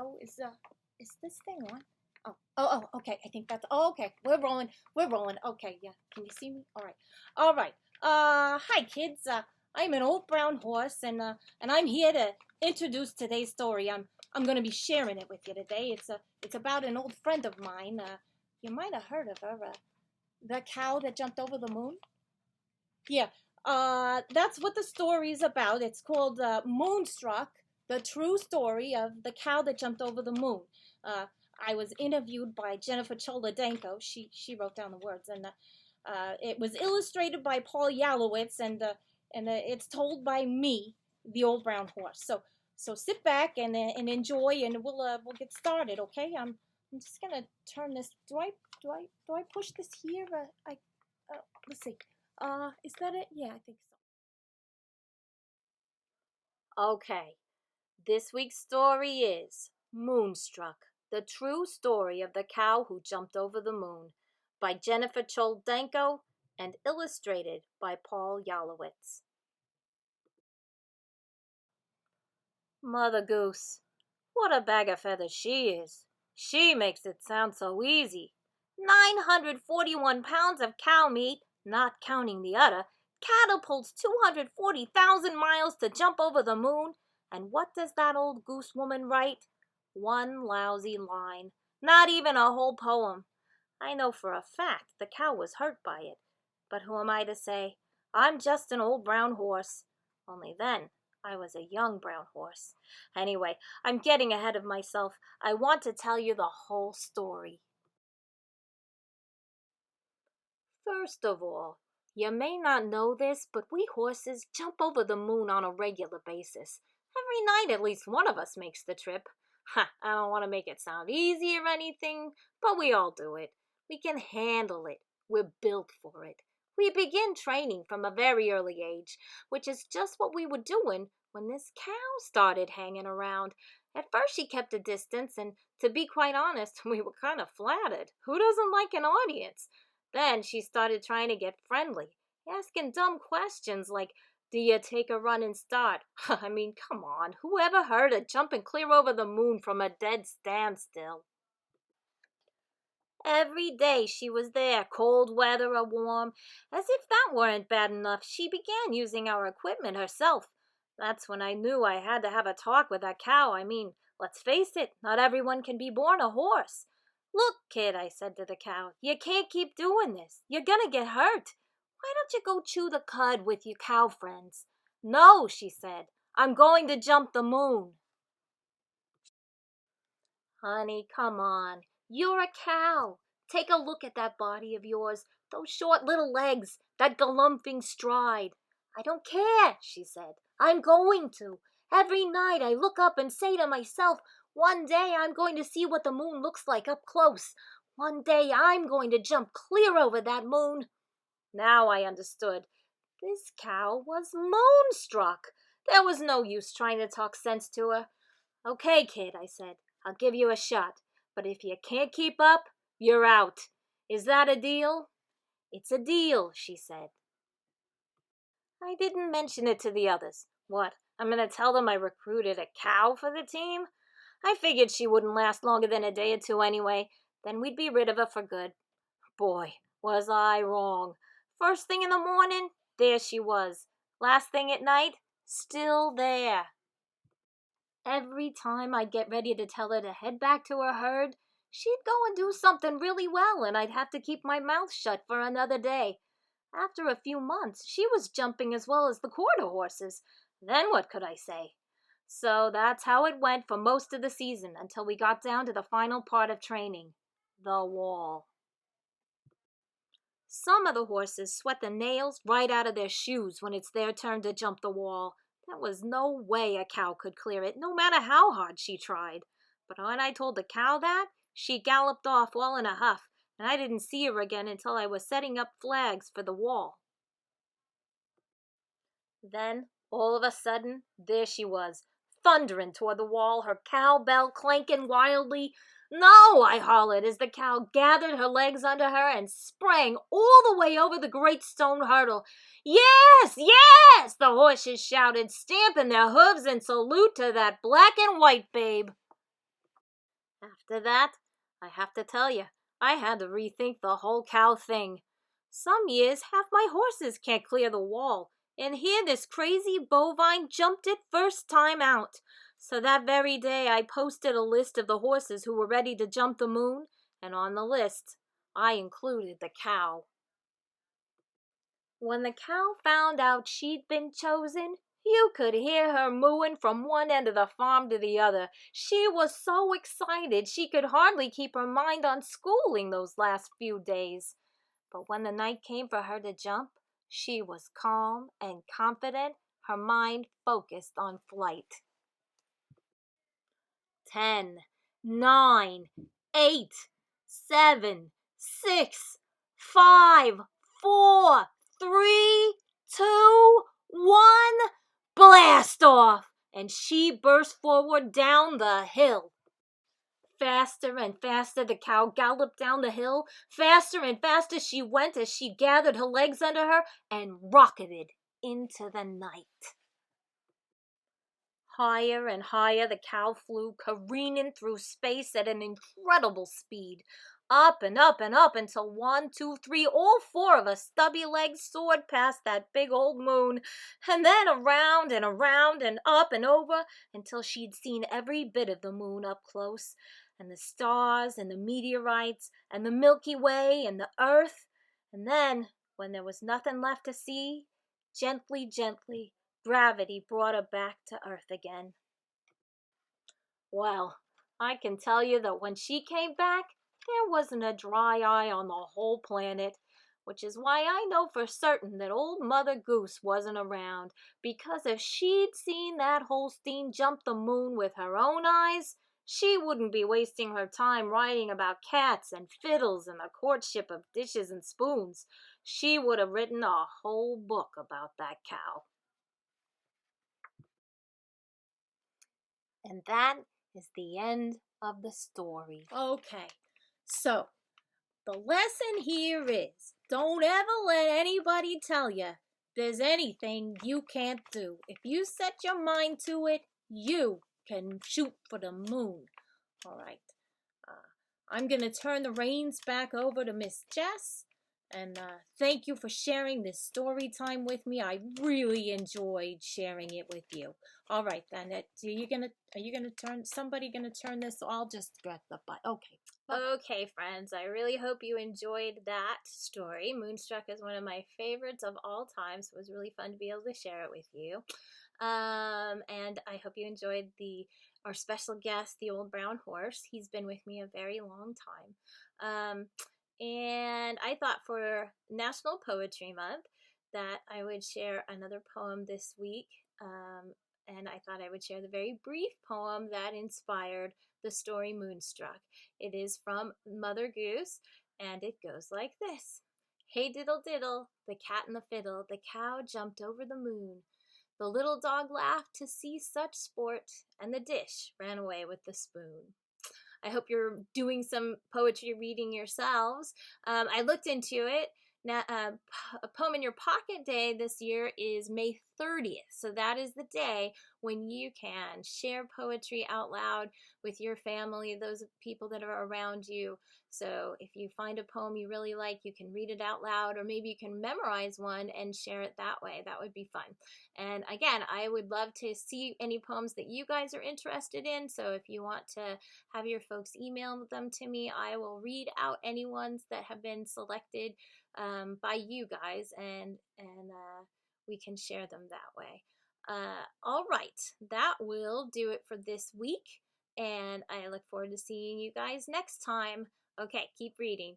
Hello, is this thing on? Oh, okay. I think that's. Oh, okay. We're rolling. Okay, yeah. Can you see me? All right. Hi kids. I'm an old brown horse, and I'm here to introduce today's story. I'm gonna be sharing it with you today. It's about an old friend of mine. You might have heard of her. The cow that jumped over the moon. Yeah. That's what the story is about. It's called Moonstruck, the true story of the cow that jumped over the moon. I was interviewed by Gennifer Choldenko. She wrote down the words, and it was illustrated by Paul Yalowitz, and it's told by me, the old brown horse. So sit back and enjoy, and we'll get started. Okay? I'm just gonna turn this. Do I push this here? Let's see. Is that it? Yeah, I think so. Okay. This week's story is Moonstruck, the true story of the cow who jumped over the moon, by Gennifer Choldenko and illustrated by Paul Yalowitz. Mother Goose, what a bag of feathers she is. She makes it sound so easy. 941 pounds of cow meat, not counting the udder, catapults 240,000 miles to jump over the moon. And what does that old goose woman write? One lousy line. Not even a whole poem. I know for a fact the cow was hurt by it. But who am I to say? I'm just an old brown horse. Only then, I was a young brown horse. Anyway, I'm getting ahead of myself. I want to tell you the whole story. First of all, you may not know this, but we horses jump over the moon on a regular basis. Every night at least one of us makes the trip. I don't want to make it sound easy or anything, but we all do it. We can handle it. We're built for it. We begin training from a very early age, which is just what we were doing when this cow started hanging around. At first she kept a distance, and to be quite honest, we were kind of flattered. Who doesn't like an audience? Then she started trying to get friendly, asking dumb questions like, do you take a run and start? I mean, come on, who ever heard of jumping clear over the moon from a dead standstill? Every day she was there, cold weather or warm. As if that weren't bad enough, she began using our equipment herself. That's when I knew I had to have a talk with that cow. I mean, let's face it, not everyone can be born a horse. Look, kid, I said to the cow, you can't keep doing this. You're gonna get hurt. Why don't you go chew the cud with your cow friends? No, she said, I'm going to jump the moon. Honey, come on. You're a cow. Take a look at that body of yours, those short little legs, that galumphing stride. I don't care, she said. I'm going to. Every night I look up and say to myself, one day I'm going to see what the moon looks like up close. One day I'm going to jump clear over that moon. Now I understood. This cow was moonstruck. There was no use trying to talk sense to her. Okay, kid, I said. I'll give you a shot. But if you can't keep up, you're out. Is that a deal? It's a deal, she said. I didn't mention it to the others. What, I'm going to tell them I recruited a cow for the team? I figured she wouldn't last longer than a day or two anyway. Then we'd be rid of her for good. Boy, was I wrong. First thing in the morning, there she was. Last thing at night, still there. Every time I'd get ready to tell her to head back to her herd, she'd go and do something really well, and I'd have to keep my mouth shut for another day. After a few months, she was jumping as well as the quarter horses. Then what could I say? So that's how it went for most of the season until we got down to the final part of training, the wall. Some of the horses sweat the nails right out of their shoes when it's their turn to jump the wall. There was no way a cow could clear it, no matter how hard she tried. But when I told the cow that, she galloped off all in a huff, and I didn't see her again until I was setting up flags for the wall. Then, all of a sudden, there she was, thundering toward the wall, her cowbell clanking wildly. No, I hollered as the cow gathered her legs under her and sprang all the way over the great stone hurdle. Yes, yes, the horses shouted, stamping their hooves in salute to that black and white babe. After that, I have to tell you, I had to rethink the whole cow thing. Some years, half my horses can't clear the wall, and here this crazy bovine jumped it first time out. So that very day, I posted a list of the horses who were ready to jump the moon, and on the list, I included the cow. When the cow found out she'd been chosen, you could hear her mooing from one end of the farm to the other. She was so excited she could hardly keep her mind on schooling those last few days. But when the night came for her to jump, she was calm and confident, her mind focused on flight. 10, 9, 8, 7, 6, 5, 4, 3, 2, 1, blast off! And she burst forward down the hill. Faster and faster the cow galloped down the hill. Faster and faster she went as she gathered her legs under her and rocketed into the night. Higher and higher the cow flew, careening through space at an incredible speed. Up and up and up until 1, 2, 3, all 4 of her stubby legs soared past that big old moon, and then around and up and over until she'd seen every bit of the moon up close, and the stars and the meteorites and the Milky Way and the Earth. And then, when there was nothing left to see, gently, gravity brought her back to Earth again. Well, I can tell you that when she came back, there wasn't a dry eye on the whole planet, which is why I know for certain that old Mother Goose wasn't around, because if she'd seen that Holstein jump the moon with her own eyes, she wouldn't be wasting her time writing about cats and fiddles and the courtship of dishes and spoons. She would have written a whole book about that cow. And that is the end of the story. Okay, so the lesson here is, don't ever let anybody tell you there's anything you can't do. If you set your mind to it, you can shoot for the moon. All right, I'm going to turn the reins back over to Miss Jess. And thank you for sharing this story time with me. I really enjoyed sharing it with you. All right, then. Somebody gonna turn this? So I'll just get the butt. Okay. Okay, friends. I really hope you enjoyed that story. Moonstruck is one of my favorites of all time, so it was really fun to be able to share it with you. And I hope you enjoyed our special guest, the old brown horse. He's been with me a very long time. And I thought for National Poetry Month that I would share another poem this week. And I thought I would share the very brief poem that inspired the story Moonstruck. It is from Mother Goose, and it goes like this. Hey diddle diddle, the cat and the fiddle, the cow jumped over the moon. The little dog laughed to see such sport, and the dish ran away with the spoon. I hope you're doing some poetry reading yourselves. I looked into it. Now, a Poem in Your Pocket Day this year is May 30th. So that is the day when you can share poetry out loud with your family, those people that are around you. So if you find a poem you really like, you can read it out loud, or maybe you can memorize one and share it that way. That would be fun. And again, I would love to see any poems that you guys are interested in. So if you want to have your folks email them to me, I will read out any ones that have been selected by you guys, and we can share them that way. All right, that will do it for this week, and I look forward to seeing you guys next time. Okay, keep reading.